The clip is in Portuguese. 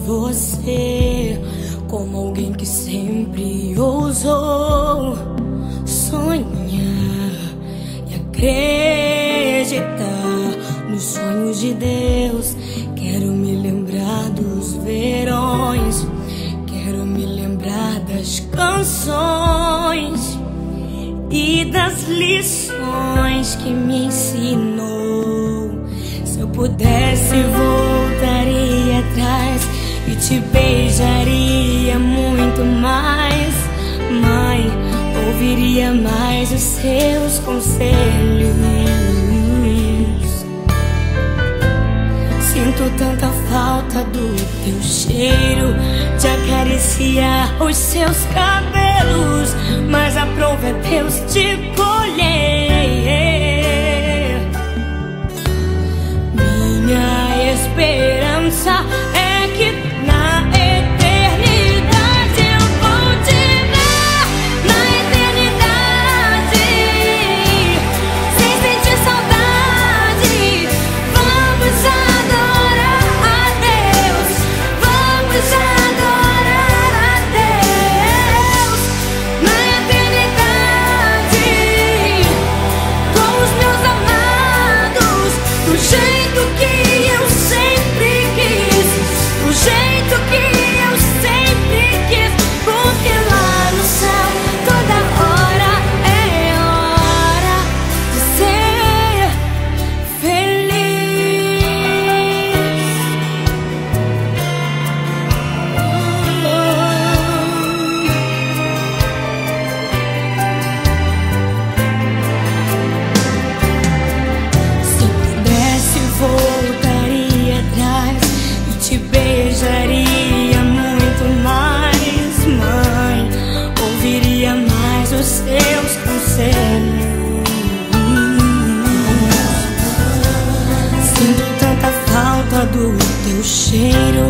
você como alguém que sempre ousou sonhar e acreditar nos sonhos de Deus. Quero me lembrar dos verões, quero me lembrar das canções e das lições que me ensinou. Se eu pudesse, voltaria atrás e te beijaria muito mais. Mãe, ouviria mais os seus conselhos. Sinto tanta falta do teu cheiro, de acariciar os seus cabelos, mas aprove a Deus te colher. Minha esperança é que na eternidade eu vou te ver. Na eternidade, sem sentir saudade, vamos adorar a Deus. Vamos adorar a Deus. Na eternidade, com os meus amados, do jeito que eu sempre quis, do jeito que eu sempre quis, porque lá no céu toda hora é hora de ser feliz. Se pudesse, voltaria atrás e te beijaria muito mais. Mãe, ouviria mais os seus conselhos. Sinto tanta falta do teu cheiro,